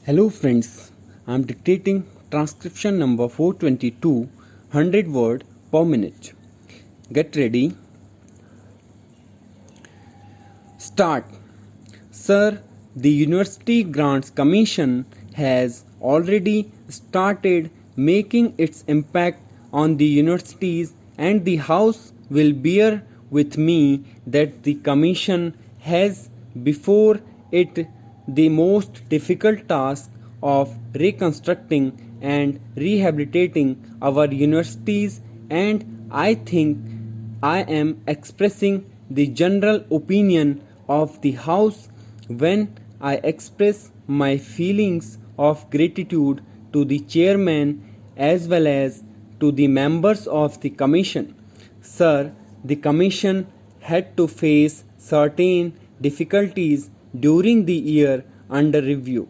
Hello friends, I am dictating transcription number 422, 100 word per minute. Get ready. Start. Sir, the University Grants Commission has already started making its impact on the universities, and the House will bear with me that the Commission has before it the most difficult task of reconstructing and rehabilitating our universities, and I think I am expressing the general opinion of the House when I express my feelings of gratitude to the chairman as well as to the members of the commission. Sir, the commission had to face certain difficulties during the year under review.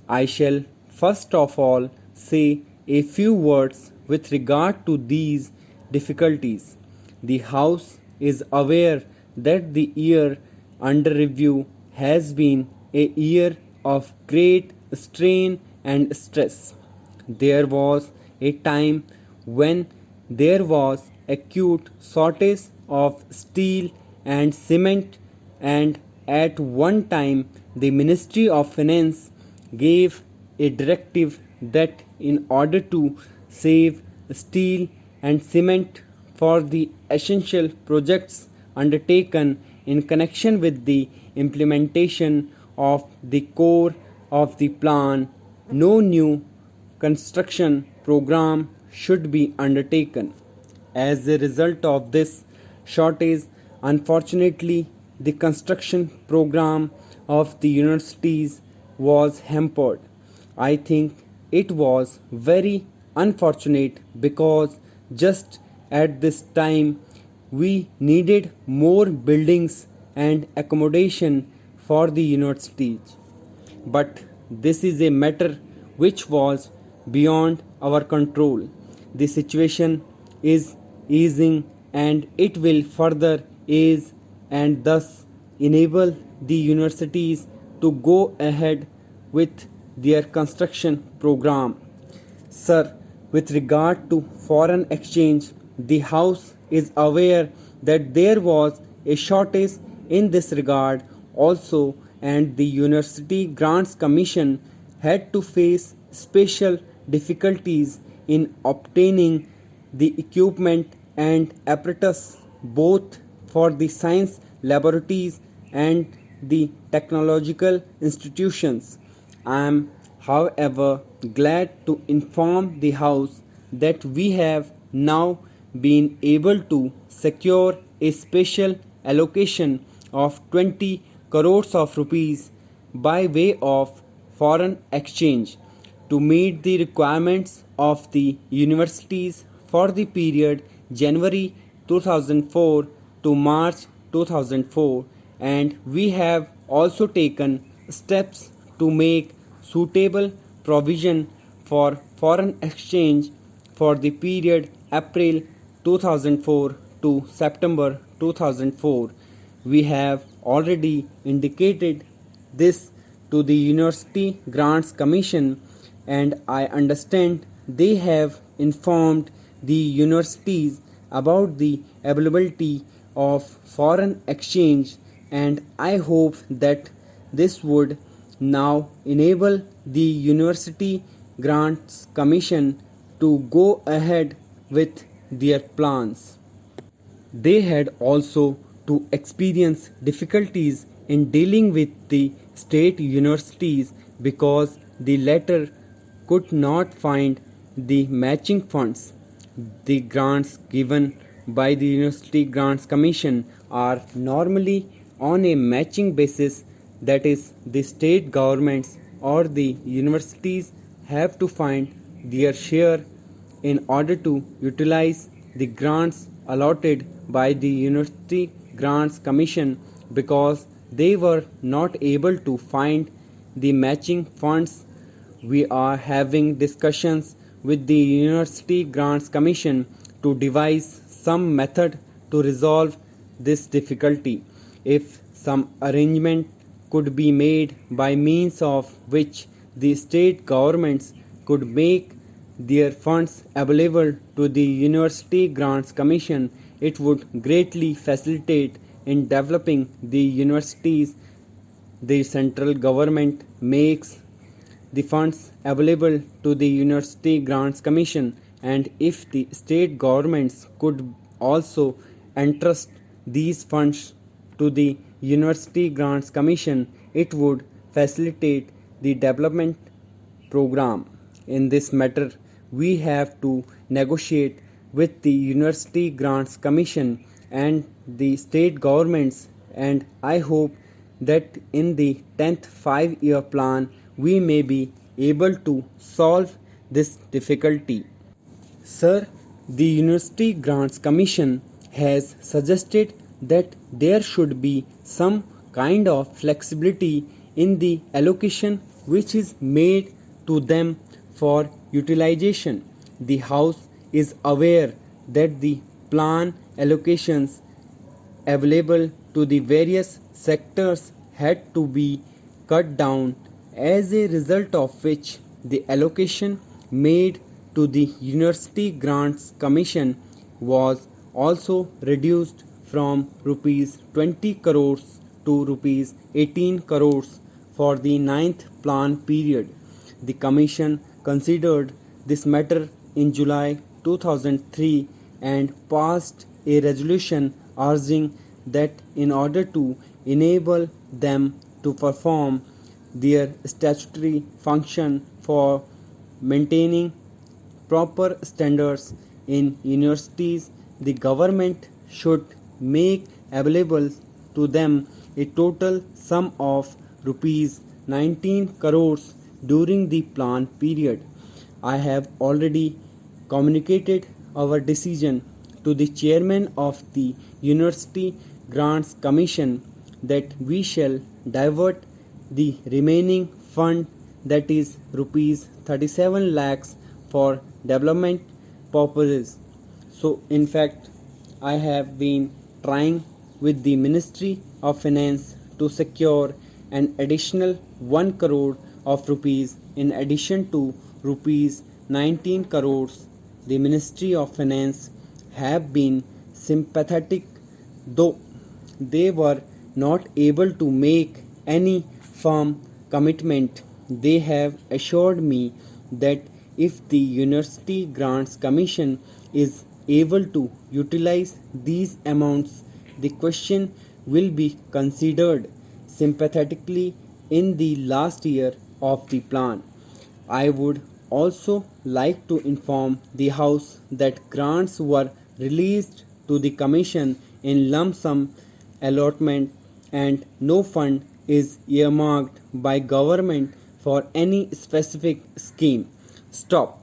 I shall first of all say a few words with regard to these difficulties. The House is aware that the year under review has been a year of great strain and stress. There was a time when there was acute shortage of steel and cement, and at one time the Ministry of Finance gave a directive that in order to save steel and cement for the essential projects undertaken in connection with the implementation of the core of the plan, no new construction program should be undertaken. As a result of this shortage, unfortunately, the construction program of the universities was hampered. I think it was very unfortunate because just at this time we needed more buildings and accommodation for the universities. But this is a matter which was beyond our control. The situation is easing and it will further ease and thus enable the universities to go ahead with their construction program. Sir, with regard to foreign exchange, the House is aware that there was a shortage in this regard also, and the University Grants Commission had to face special difficulties in obtaining the equipment and apparatus both for the science laboratories and the technological institutions. I am, however, glad to inform the House that we have now been able to secure a special allocation of 20 crores of rupees by way of foreign exchange to meet the requirements of the universities for the period January 2004 to March 2004, and we have also taken steps to make suitable provision for foreign exchange for the period April 2004 to September 2004. We have already indicated this to the University Grants Commission, and I understand they have informed the universities about the availability of foreign exchange, and I hope that this would now enable the University Grants Commission to go ahead with their plans. They had also to experience difficulties in dealing with the state universities because the latter could not find the matching funds. The grants given by the University Grants Commission are normally on a matching basis, that is, the state governments or the universities have to find their share in order to utilize the grants allotted by the University Grants Commission because they were not able to find the matching funds. We are having discussions with the University Grants Commission to devise some method to resolve this difficulty. If some arrangement could be made by means of which the state governments could make their funds available to the University Grants Commission, it would greatly facilitate in developing the universities. The central government makes the funds available to the University Grants Commission, and if the state governments could also entrust these funds to the University Grants Commission, it would facilitate the development program. In this matter, we have to negotiate with the University Grants Commission and the state governments, and I hope that in the 10th 5-year plan we may be able to solve this difficulty. Sir, the University Grants Commission has suggested that there should be some kind of flexibility in the allocation which is made to them for utilization. The House is aware that the plan allocations available to the various sectors had to be cut down, as a result of which the allocation made to the University Grants Commission was also reduced from rupees 20 crores to rupees 18 crores for the 9th plan period. The Commission considered this matter in July 2003 and passed a resolution urging that in order to enable them to perform their statutory function for maintaining proper standards in universities, the government should make available to them a total sum of rupees 19 crores during the plan period. I have already communicated our decision to the chairman of the University Grants Commission that we shall divert the remaining fund, that is rupees 37 lakhs, for development purposes. So in fact, I have been trying with the Ministry of Finance to secure an additional 1 crore of rupees in addition to rupees 19 crores. The Ministry of Finance have been sympathetic, though they were not able to make any firm commitment. They have assured me that if the University Grants Commission is able to utilize these amounts, the question will be considered sympathetically in the last year of the plan. I would also like to inform the House that grants were released to the Commission in lump sum allotment and no fund is earmarked by government for any specific scheme. Stop.